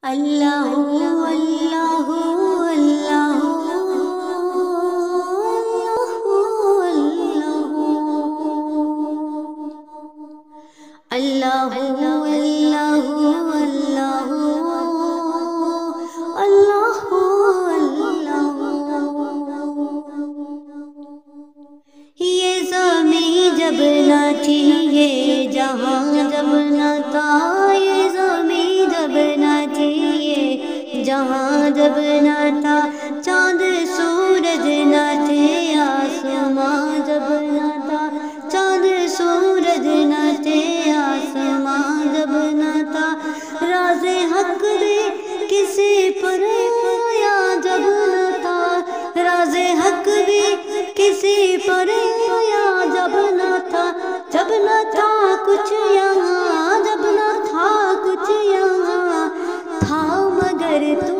اللہ اللہ اللہ اللہ اللہ اللہ یہ زمین جب نہ تھی، یہ جہاں جب نہ تھا، یہ زمین جب نہ تھی، یہ جہاں جب نہ تھا، چاند سورج نہ تھے، آسمان جب نہ تھا، چاند سورج نہ تھے، آسمان جب نہ تھا، راز حق بھی کسی پر آیا جب نہ تھا، راز حق بھی کسی پر آیا جب نہ تھا، جب نہ تھا کچھ یہاں، جب نہ تھا کچھ یہاں، تھا مگر تو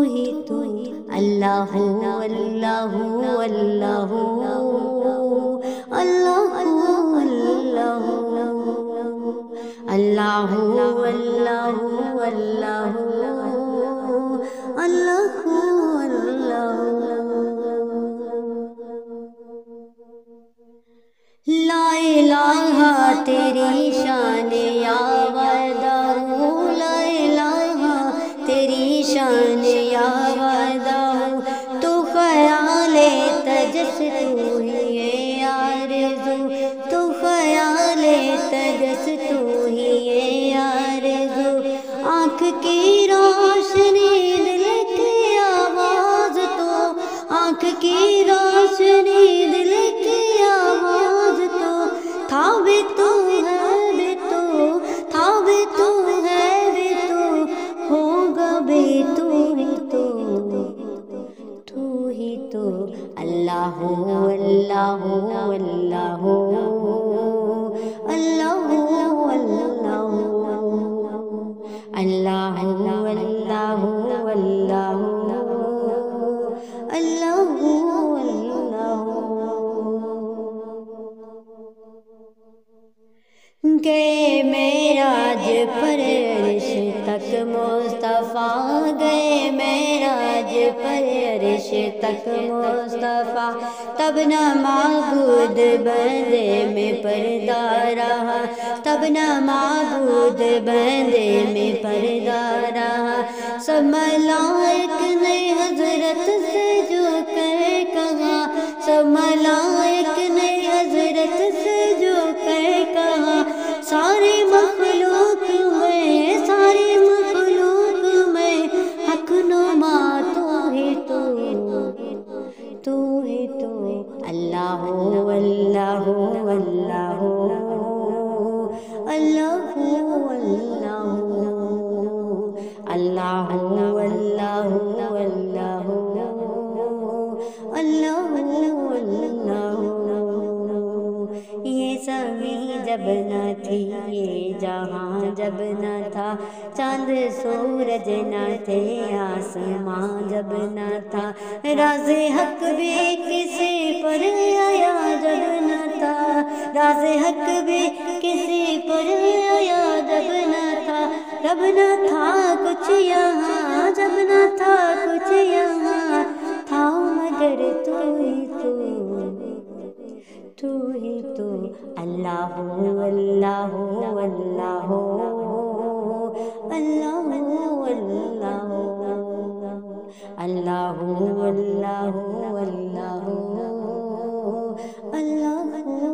ہی تو اللہ اللہ اللہ اللہ اللہ اللہ اللہ اللہ لا الہ تیری شان یا وحدہ، لا الہ تیری شان یا وحدہ، تو خیال تجس تو ہی ہے آرزو، تو خیال تجس تو ہی ہے آرزو، آنکھ کی روشنی دل کی آواز تو، آنکھ کی روشنی دل کی آواز تو، تھا بھی تو ہے بھی تو، تھا بھی تو ہے بھی تو، ہوگا بھی تو ہی تو اللہ اللہ اللہ اللہ اللہ اللہ اللہ گئے معراج پر عرش تک مصطفیٰ، گئے معراج پر عرش تک مصطفیٰ، تب نہ معبود بندے میں پردہ رہا، تب نہ معبود بندے میں پردہ رہا، سب ملائک نے حضرت سے جو کر کہا، سب ملائک نے حضرت سے جو کر کہا، ساری مخلوق میں، ساری مخلوق میں حق نما تو ہی تو اللہ اللہ اللہ اللہ اللہ اللہ اللہ اللہ یہ زمین جب نہ تھی، یہ جہاں جب نہ تھا، چاند سورج نہ تھے، آسمان جب نہ تھا، راز حق بھی کسی پر آیا جب نہ تھا، راز حق بھی کسی پر آیا جب نہ تھا، جب نہ تھا کچھ یہاں، جب نہ تھا کچھ یہاں، تھا مگر تو ہی تو اللہ اللہ اللہ اللہ اللہ اللہ اللہ اللہ